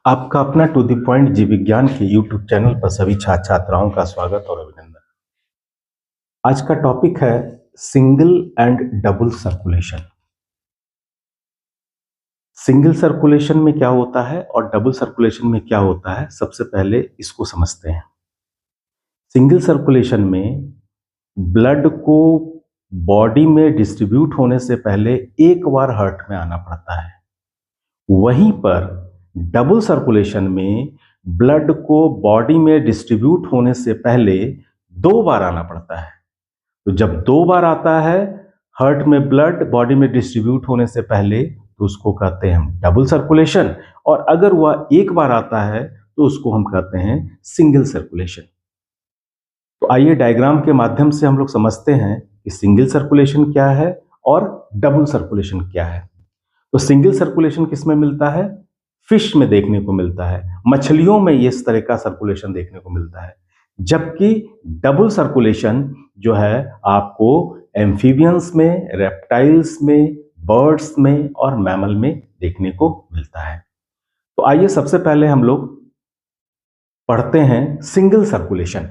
आपका अपना to the point जीव विज्ञान के यूट्यूब चैनल पर सभी छात्र छात्राओं का स्वागत और अभिनंदन। आज का टॉपिक है single and double circulation. Single circulation में क्या होता है और डबल सर्कुलेशन में क्या होता है, सबसे पहले इसको समझते हैं। सिंगल सर्कुलेशन में ब्लड को बॉडी में डिस्ट्रीब्यूट होने से पहले एक बार हार्ट में आना पड़ता है। वहीं पर डबल सर्कुलेशन में ब्लड को बॉडी में डिस्ट्रीब्यूट होने से पहले 2 बार आना पड़ता है। तो जब 2 बार आता है हार्ट में ब्लड बॉडी में डिस्ट्रीब्यूट होने से पहले, तो उसको कहते हैं हम डबल सर्कुलेशन। और अगर वह एक बार आता है तो उसको हम कहते हैं सिंगल सर्कुलेशन। तो आइए डायग्राम के माध्यम से हम लोग समझते हैं कि सिंगल सर्कुलेशन क्या है और डबल सर्कुलेशन क्या है। तो सिंगल सर्कुलेशन किस में मिलता है? फिश में देखने को मिलता है, मछलियों में इस तरह का सर्कुलेशन देखने को मिलता है। जबकि डबल सर्कुलेशन जो है आपको एम्फीबियंस में, रेप्टाइल्स में, बर्ड्स में और मैमल में देखने को मिलता है। तो आइए सबसे पहले हम लोग पढ़ते हैं सिंगल सर्कुलेशन।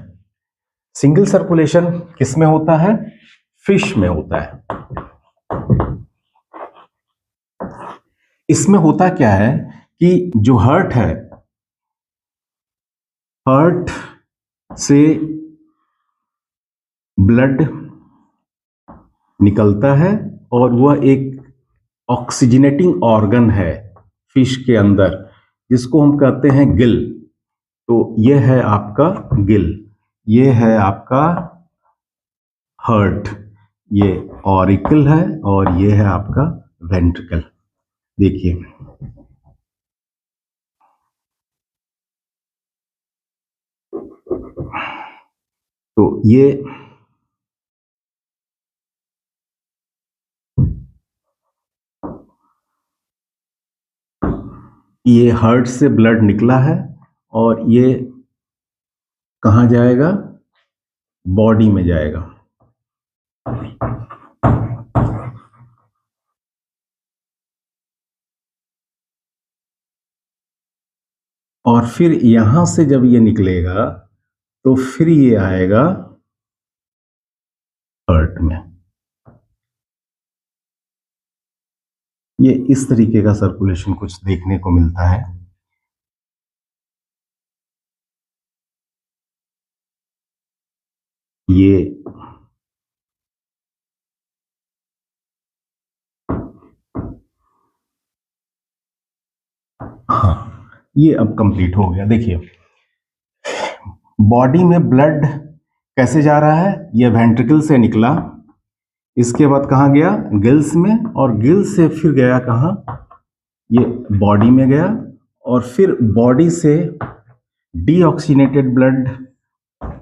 सिंगल सर्कुलेशन किस में होता है? फिश में होता है। इसमें होता क्या है कि जो हार्ट है, हार्ट से ब्लड निकलता है और वह एक ऑक्सीजनेटिंग ऑर्गन है फिश के अंदर, जिसको हम कहते हैं गिल। तो यह है आपका गिल, यह है आपका हार्ट, ये ऑरिकल है और यह है आपका वेंट्रिकल। देखिए, तो ये हार्ट से ब्लड निकला है और ये कहाँ जाएगा? बॉडी में जाएगा। और फिर यहां से जब ये निकलेगा तो फिर ये आएगा हार्ट में। ये इस तरीके का सर्कुलेशन कुछ देखने को मिलता है। ये हाँ, ये अब कंप्लीट हो गया। देखिए, बॉडी में ब्लड कैसे जा रहा है? ये वेंट्रिकल से निकला, इसके बाद कहाँ गया? गिल्स में, और गिल्स से फिर गया कहाँ? ये बॉडी में गया और फिर बॉडी से डीऑक्सीनेटेड ब्लड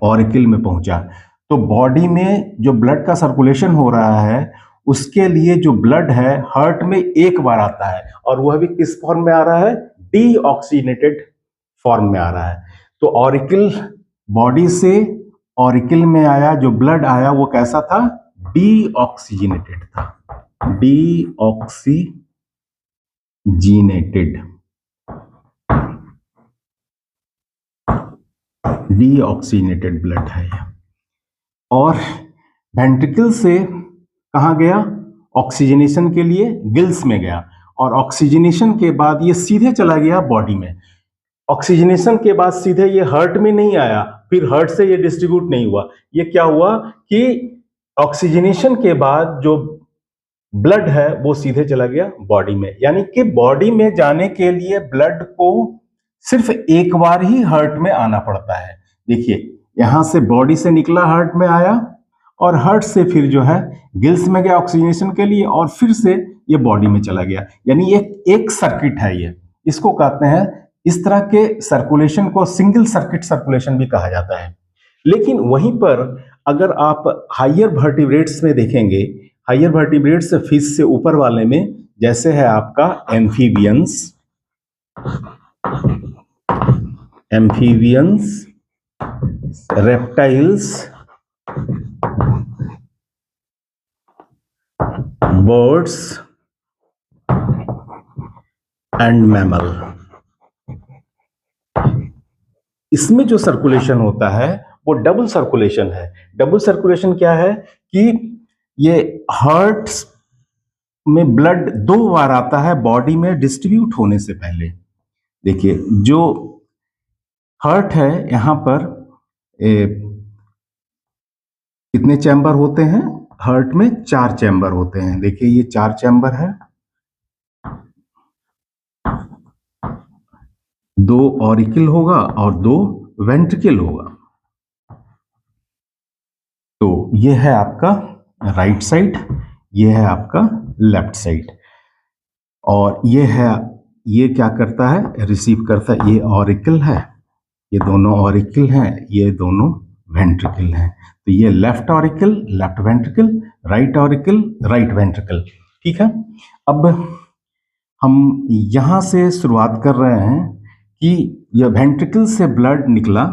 ऑरिकल में पहुंचा। तो बॉडी में जो ब्लड का सर्कुलेशन हो रहा है, उसके लिए जो ब्लड है हार्ट में एक बार आता है, और वह भी किस फॉर्म में आ रहा है? डीऑक्सीनेटेड फॉर्म में आ रहा है। तो ऑरिकल, बॉडी से ऑरिकल में आया जो ब्लड आया वो कैसा था? डीऑक्सीजनेटेड था, डीऑक्सीजनेटेड, डीऑक्सीजनेटेड ब्लड है ये। और वेंट्रिकल से कहाँ गया? ऑक्सीजनेशन के लिए गिल्स में गया, और ऑक्सीजनेशन के बाद ये सीधे चला गया बॉडी में। ऑक्सीजनेशन के बाद सीधे ये हार्ट में नहीं आया, फिर हार्ट से ये डिस्ट्रीब्यूट नहीं हुआ। ये क्या हुआ कि ऑक्सीजनेशन के बाद जो ब्लड है वो सीधे चला गया बॉडी में। यानी कि बॉडी में जाने के लिए ब्लड को सिर्फ एक बार ही हार्ट में आना पड़ता है। देखिए, यहां से बॉडी से निकला, हार्ट में आया, और हार्ट से फिर जो है गिल्स में गया ऑक्सीजनेशन के लिए, और फिर से ये बॉडी में चला गया। यानी एक सर्किट है ये, इसको कहते हैं। इस तरह के सर्कुलेशन को सिंगल सर्किट सर्कुलेशन भी कहा जाता है। लेकिन वहीं पर अगर आप हायर वर्टिब्रेट्स में देखेंगे, हायर वर्टिब्रेट्स फिश से ऊपर वाले में, जैसे है आपका amphibians, reptiles, birds and mammal. इसमें जो सर्कुलेशन होता है वो डबल सर्कुलेशन है। डबल सर्कुलेशन क्या है कि ये हार्ट में ब्लड 2 बार आता है बॉडी में डिस्ट्रीब्यूट होने से पहले। देखिए जो हार्ट है यहां पर कितने चैम्बर होते हैं? हार्ट में 4 चैम्बर होते हैं। देखिए ये 4 चैम्बर है, 2 ऑरिकल होगा और 2 वेंट्रिकल होगा। तो ये है आपका राइट साइड, ये है आपका लेफ्ट साइड, और ये क्या करता है? रिसीव करता है। ये ऑरिकल है, ये दोनों ऑरिकल हैं, ये दोनों वेंट्रिकल हैं। तो ये left auricle, left ventricle, right auricle, right ventricle. ठीक है। अब हम यहां से शुरुआत कर रहे हैं कि यह वेंट्रिकल से ब्लड निकला,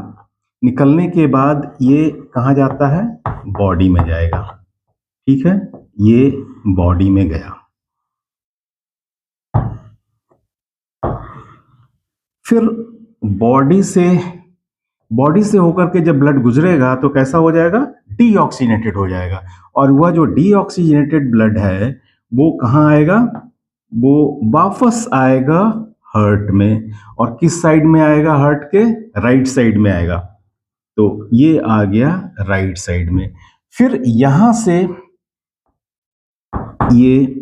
निकलने के बाद ये कहाँ जाता है? बॉडी में जाएगा। ठीक है, ये बॉडी में गया। फिर बॉडी से होकर के जब ब्लड गुजरेगा तो कैसा हो जाएगा? डीऑक्सीनेटेड हो जाएगा। और वह जो डीऑक्सीनेटेड ब्लड है वो कहाँ आएगा? वो वापस आएगा हार्ट में। और किस साइड में आएगा? हार्ट के राइट साइड में आएगा। तो ये आ गया राइट साइड में। फिर यहां से ये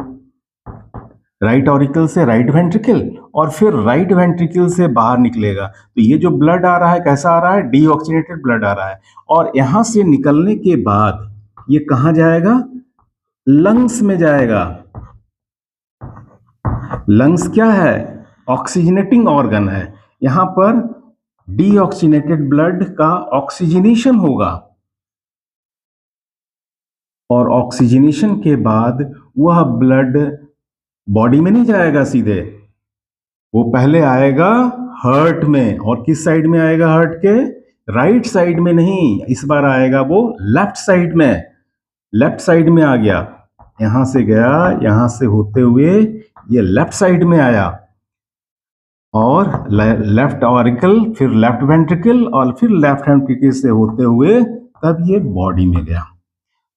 राइट ऑरिकल से राइट वेंट्रिकल, और फिर राइट वेंट्रिकल से बाहर निकलेगा। तो ये जो ब्लड आ रहा है कैसा आ रहा है? डीऑक्सीनेटेड ब्लड आ रहा है। और यहां से निकलने के बाद ये कहां जाएगा? लंग्स में जाएगा। लंग्स क्या है? ऑक्सीजनेटिंग ऑर्गन है। यहां पर डीऑक्सीनेटेड ब्लड का ऑक्सीजनेशन होगा, और ऑक्सीजनेशन के बाद वह ब्लड बॉडी में नहीं जाएगा सीधे, वो पहले आएगा हार्ट में। और किस साइड में आएगा? हार्ट के राइट साइड में नहीं, इस बार आएगा वो लेफ्ट साइड में। लेफ्ट साइड में आ गया, यहां से गया, यहां से होते हुए ये लेफ्ट साइड में आया, और लेफ्ट ऑरिकल, फिर लेफ्ट वेंट्रिकल, और फिर लेफ्ट वेंट्रिकल से होते हुए तब ये बॉडी में गया।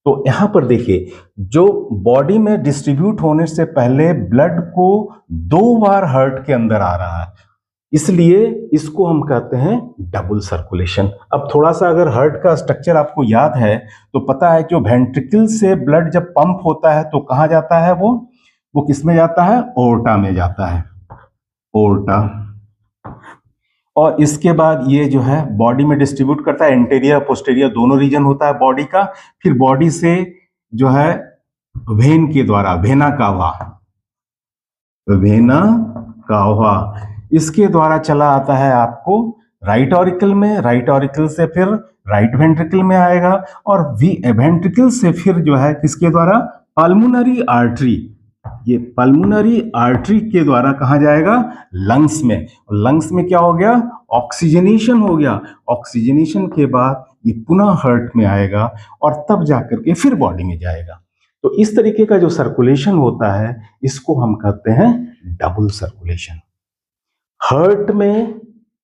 तो यहां पर देखिए, जो बॉडी में डिस्ट्रीब्यूट होने से पहले ब्लड को 2 बार हार्ट के अंदर आ रहा है, इसलिए इसको हम कहते हैं डबल सर्कुलेशन। अब थोड़ा सा अगर हार्ट का स्ट्रक्चर आपको याद है तो पता है जो वेंट्रिकल से ब्लड जब पंप होता है तो कहां जाता है? वो किस में जाता है? ओर्टा में जाता है, ओर्टा। और इसके बाद ये जो है बॉडी में डिस्ट्रीब्यूट करता है, एंटीरियर पोस्टीरियर दोनों रीजन होता है बॉडी का। फिर बॉडी से जो है वेन के द्वारा, वेना कावा, वेना कावा, इसके द्वारा चला आता है आपको राइट ऑरिकल में। राइट ऑरिकल से फिर राइट वेंट्रिकल में आएगा, और वेंट्रिकल से फिर जो है किसके द्वारा? पल्मोनरी आर्टरी, ये पल्मोनरी आर्टरी के द्वारा कहां जाएगा? लंग्स में। लंग्स में क्या हो गया? ऑक्सीजनेशन हो गया। ऑक्सीजनेशन के बाद ये पुनः हार्ट में आएगा, और तब जाकर के फिर बॉडी में जाएगा। तो इस तरीके का जो सर्कुलेशन होता है इसको हम कहते हैं डबल सर्कुलेशन। हार्ट में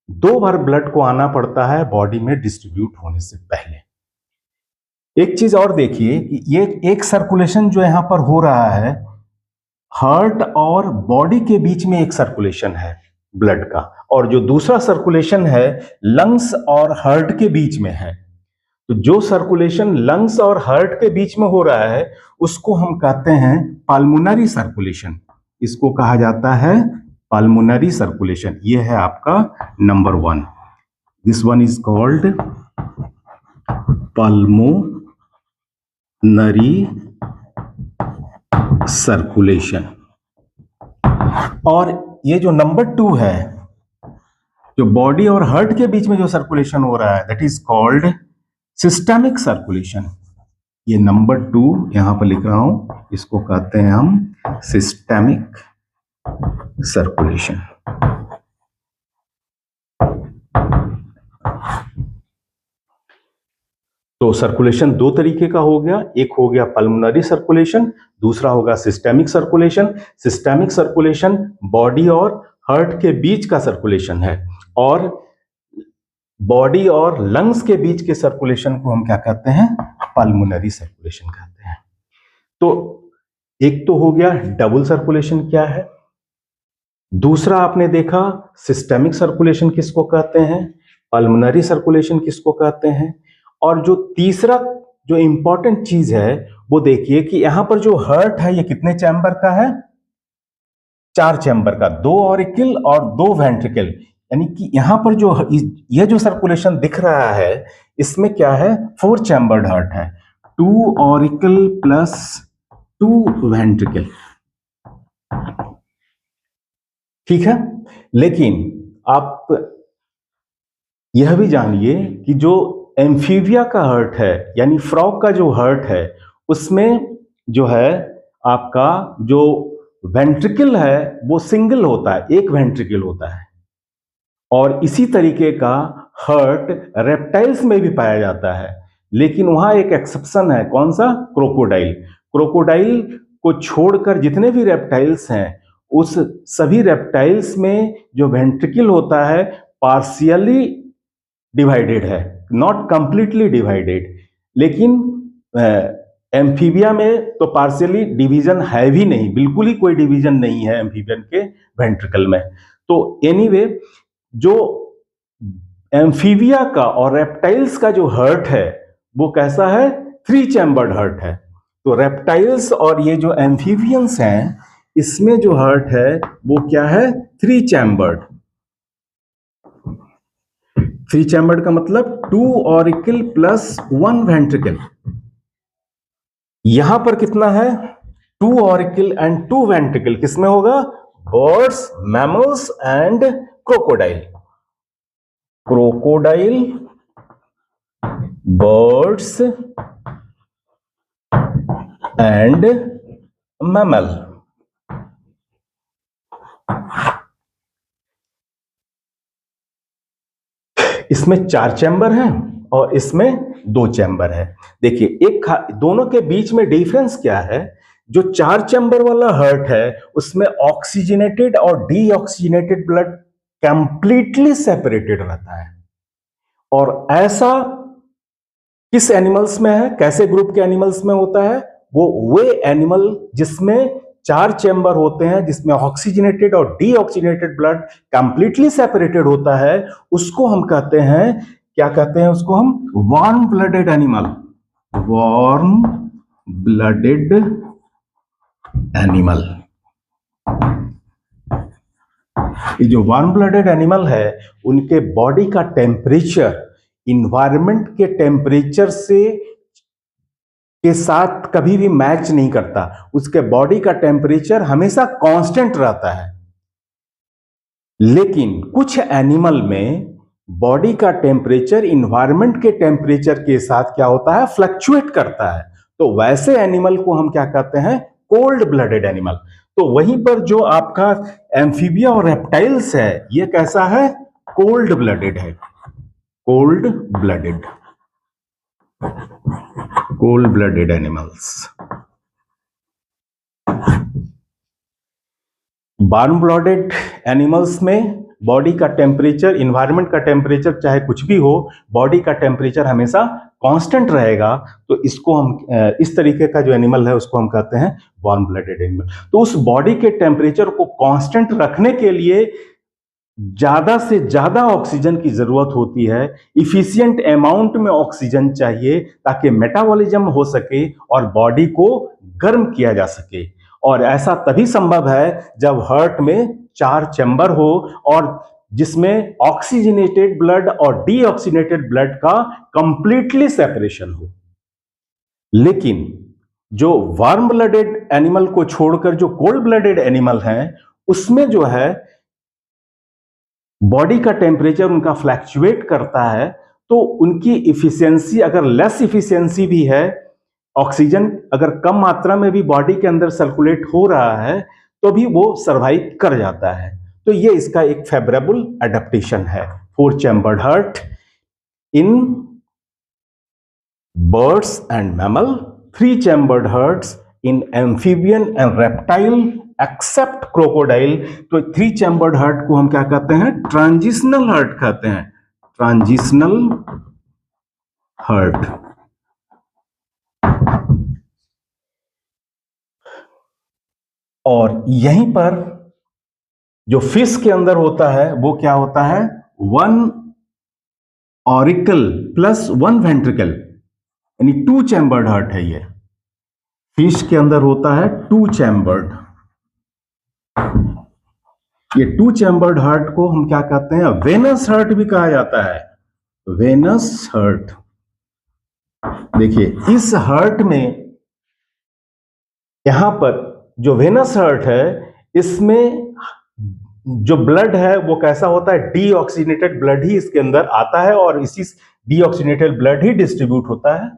2 बार ब्लड को आना पड़ता है बॉडी में डिस्ट्रीब्यूट होने से पहले। एक चीज और देखिए कि ये एक सर्कुलेशन जो यहां पर हो रहा है, हार्ट और बॉडी के बीच में एक सर्कुलेशन है ब्लड का, और जो दूसरा सर्कुलेशन है लंग्स और हार्ट के बीच में है। तो जो सर्कुलेशन लंग्स और हार्ट के बीच में हो रहा है उसको हम कहते हैं पल्मोनरी सर्कुलेशन। इसको कहा जाता है पल्मोनरी सर्कुलेशन। ये है आपका number 1। This one is called pulmonary circulation. और ये जो नंबर 2 है, जो बॉडी और हार्ट के बीच में जो सर्कुलेशन हो रहा है, that is called systemic circulation. ये नंबर 2 यहां पर लिख रहा हूं, इसको कहते हैं हम सिस्टेमिक सर्कुलेशन। तो सर्कुलेशन 2 तरीके का हो गया, एक हो गया पल्मोनरी सर्कुलेशन, दूसरा होगा systemic circulation. Systemic circulation body और हार्ट के बीच का सर्कुलेशन है, और बॉडी और लंग्स के बीच के सर्कुलेशन को हम क्या कहते हैं? पल्मोनरी सर्कुलेशन कहते हैं। तो एक तो हो गया डबल सर्कुलेशन क्या है, दूसरा आपने देखा सिस्टेमिक सर्कुलेशन किसको कहते हैं, पल्मोनरी सर्कुलेशन किसको कहते हैं, और जो तीसरा जो इंपॉर्टेंट चीज है वो देखिए कि यहां पर जो हार्ट है ये कितने चैम्बर का है? 4 चैम्बर का, 2 ऑरिकल और 2 वेंट्रिकल। यानी कि यहां पर जो ये जो सर्कुलेशन दिख रहा है इसमें क्या है? 4 चैम्बर्ड हार्ट है, 2 ऑरिकल प्लस 2 वेंट्रिकल। ठीक है, लेकिन आप यह भी जानिए कि जो एम्फीबिया का हार्ट है यानी फ्रॉग का जो हार्ट है उसमें जो है आपका जो वेंट्रिकल है वो सिंगल होता है, एक वेंट्रिकल होता है। और इसी तरीके का हर्ट रेप्टाइल्स में भी पाया जाता है, लेकिन वहां एक एक्सेप्शन है, कौन सा? क्रोकोडाइल। क्रोकोडाइल को छोड़कर जितने भी रेप्टाइल्स हैं उस सभी रेप्टाइल्स में जो वेंट्रिकल होता है पार्शियली डिवाइडेड है, नॉट कंप्लीटली डिवाइडेड। लेकिन एम्फीबिया में तो पार्शियली डिवीजन है भी नहीं, बिल्कुल ही कोई डिवीजन नहीं है एम्फीबियन के वेंट्रिकल में। तो एनीवे जो एम्फीबिया का और रेप्टाइल्स का जो हर्ट है वो कैसा है? 3 चैम्बर्ड हर्ट है। तो रेप्टाइल्स और ये जो एम्फीबियंस हैं इसमें जो हर्ट है वो क्या है? 3 चैम्बर्ड। 3 चैम्बर्ड का मतलब 2 ऑरिकल प्लस 1 वेंट्रिकल। यहां पर कितना है? 2 ऑरिकल एंड 2 वेंट्रिकल किसमें होगा? Birds, mammals and crocodile. Crocodile, birds and mammal. इसमें 4 चैम्बर हैं और इसमें 2 चैम्बर है। देखिए एक दोनों के बीच में डिफरेंस क्या है? जो 4 चैम्बर वाला हार्ट है उसमें ऑक्सीजनेटेड और डीऑक्सीजनेटेड ब्लड कंप्लीटली सेपरेटेड रहता है। और ऐसा किस एनिमल्स में है, कैसे ग्रुप के एनिमल्स में होता है? वे एनिमल जिसमें 4 चैम्बर होते हैं, जिसमें ऑक्सीजनेटेड और डीऑक्सीजनेटेड ब्लड कंप्लीटली सेपरेटेड होता है, उसको हम कहते हैं, क्या कहते हैं उसको हम? Warm blooded animal. Warm blooded animal. ये जो वार्म ब्लडेड एनिमल है उनके बॉडी का टेम्परेचर इन्वायरमेंट के टेम्परेचर से के साथ कभी भी मैच नहीं करता, उसके बॉडी का टेम्परेचर हमेशा कांस्टेंट रहता है। लेकिन कुछ एनिमल में बॉडी का टेम्परेचर इन्वायरमेंट के टेम्परेचर के साथ क्या होता है? फ्लक्चुएट करता है। तो वैसे एनिमल को हम क्या कहते हैं? Cold blooded animal. तो वहीं पर जो आपका एम्फीबिया और रेप्टाइल्स है ये कैसा है? कोल्ड ब्लडेड है। Cold blooded, cold blooded animals. Warm blooded animals में बॉडी का टेम्परेचर, इन्वायरमेंट का टेम्परेचर चाहे कुछ भी हो, बॉडी का टेम्परेचर हमेशा कांस्टेंट रहेगा। तो इसको हम इस तरीके का जो एनिमल है उसको हम कहते हैं वार्म ब्लडेड एनिमल। तो उस बॉडी के टेम्परेचर को कांस्टेंट रखने के लिए ज्यादा से ज्यादा ऑक्सीजन की जरूरत होती है, इफिशिएंट अमाउंट में ऑक्सीजन चाहिए ताकि मेटाबॉलिज्म हो सके और बॉडी को गर्म किया जा सके। और ऐसा तभी संभव है जब हार्ट में 4 चैम्बर हो और जिसमें ऑक्सीजनेटेड ब्लड और डीऑक्सीजनेटेड ब्लड का कंप्लीटली सेपरेशन हो। लेकिन जो वार्म ब्लडेड एनिमल को छोड़कर जो कोल्ड ब्लडेड एनिमल हैं उसमें जो है बॉडी का टेम्परेचर उनका फ्लैक्चुएट करता है, तो उनकी इफिशियंसी अगर लेस इफिशियंसी भी है, ऑक्सीजन अगर कम मात्रा में भी बॉडी के अंदर सर्कुलेट हो रहा है तो भी वो सरवाइव कर जाता है। तो ये इसका एक फेवरेबल एडेप्टेशन है। 4 chambered heart in birds and mammal, 3 chambered hearts in amphibian and reptile except crocodile। तो 3 chambered heart को हम क्या कहते हैं? ट्रांजिशनल हार्ट कहते हैं। Transitional heart. और यहीं पर जो फिश के अंदर होता है वो क्या होता है, 1 ऑरिकल प्लस 1 वेंट्रिकल, यानी 2 चैम्बर्ड हार्ट है ये। फिश के अंदर होता है 2 चैम्बर्ड। ये 2 चैम्बर्ड हार्ट को हम क्या कहते हैं, वेनस हार्ट भी कहा जाता है। Venous heart. देखिए इस हार्ट में, यहां पर जो वेनस हार्ट है, इसमें जो ब्लड है वो कैसा होता है, डीऑक्सीनेटेड ब्लड ही इसके अंदर आता है और इसी डीऑक्सीनेटेड ब्लड ही डिस्ट्रीब्यूट होता है,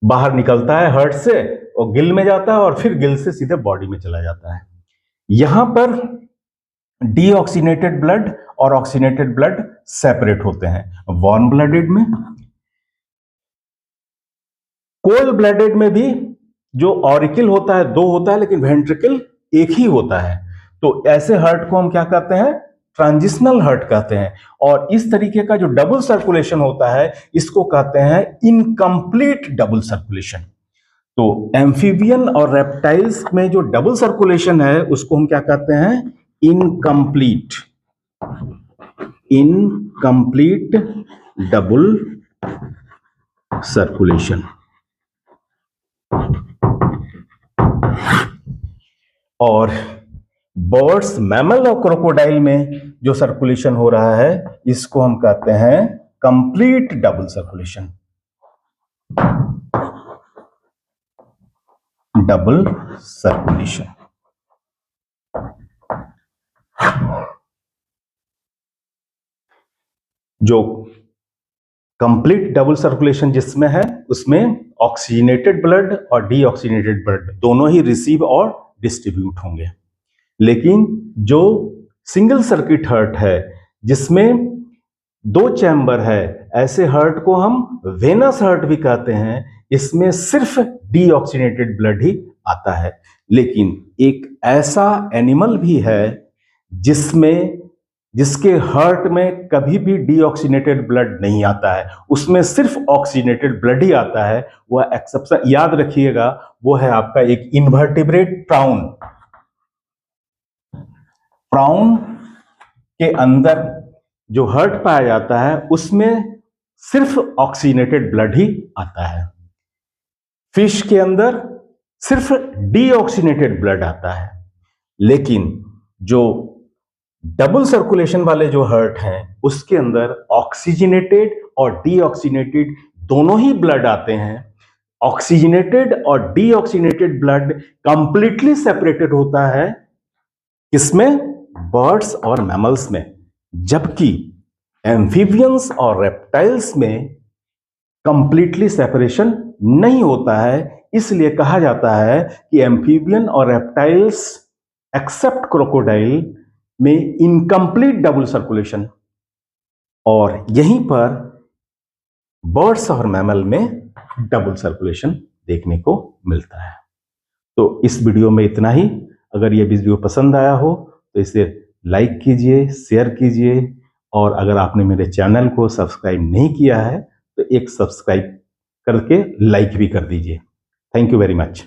बाहर निकलता है हार्ट से और गिल में जाता है और फिर गिल से सीधे बॉडी में चला जाता है। यहां पर डीऑक्सीनेटेड ब्लड और ऑक्सीनेटेड ब्लड सेपरेट होते हैं। वार्म ब्लडेड में, कोल्ड ब्लडेड में भी जो ऑरिकल होता है 2 होता है, लेकिन वेंट्रिकल एक ही होता है। तो ऐसे हार्ट को हम क्या कहते हैं, ट्रांजिशनल हार्ट कहते हैं। और इस तरीके का जो डबल सर्कुलेशन होता है इसको कहते हैं इनकम्प्लीट डबल सर्कुलेशन। तो एम्फीबियन और रेप्टाइल्स में जो डबल सर्कुलेशन है उसको हम क्या कहते हैं, इनकम्प्लीट, इनकम्प्लीट डबल सर्कुलेशन। और बर्ड्स, मैमल और क्रोकोडाइल में जो सर्कुलेशन हो रहा है इसको हम कहते हैं complete double circulation, double circulation. जो कंप्लीट डबल सर्कुलेशन जिसमें है उसमें ऑक्सीजनेटेड ब्लड और डीऑक्सीजनेटेड ब्लड दोनों ही रिसीव और डिस्ट्रीब्यूट होंगे। लेकिन जो सिंगल सर्किट हार्ट है जिसमें 2 चैम्बर है, ऐसे हार्ट को हम वेनस हार्ट भी कहते हैं। इसमें सिर्फ डीऑक्सीजनेटेड ब्लड ही आता है। लेकिन एक ऐसा एनिमल भी है जिसके हार्ट में कभी भी डीऑक्सीजनेटेड ब्लड नहीं आता है, उसमें सिर्फ ऑक्सीजनेटेड ब्लड ही आता है। वह एक्सेप्शन याद रखिएगा, वो है आपका एक इन्वर्टिब्रेट प्राउन। प्राउन के अंदर जो हार्ट पाया जाता है उसमें सिर्फ ऑक्सीजनेटेड ब्लड ही आता है। फिश के अंदर सिर्फ डीऑक्सीजनेटेड ब्लड आता है। लेकिन जो डबल सर्कुलेशन वाले जो हार्ट हैं उसके अंदर ऑक्सीजनेटेड और डीऑक्सीजनेटेड दोनों ही ब्लड आते हैं। ऑक्सीजनेटेड और डीऑक्सीजनेटेड ब्लड कंप्लीटली सेपरेटेड होता है, किसमें, बर्ड्स और मैमल्स में। जबकि एम्फीबियंस और रेप्टाइल्स में कंप्लीटली सेपरेशन नहीं होता है। इसलिए कहा जाता है कि एम्फीबियन और रेप्टाइल्स एक्सेप्ट क्रोकोडाइल में इनकम्प्लीट डबल सर्कुलेशन, और यहीं पर बर्ड्स और मैमल में डबल सर्कुलेशन देखने को मिलता है। तो इस वीडियो में इतना ही। अगर यह वीडियो पसंद आया हो तो इसे लाइक कीजिए, शेयर कीजिए, और अगर आपने मेरे चैनल को सब्सक्राइब नहीं किया है तो एक सब्सक्राइब करके लाइक भी कर दीजिए। Thank you very much.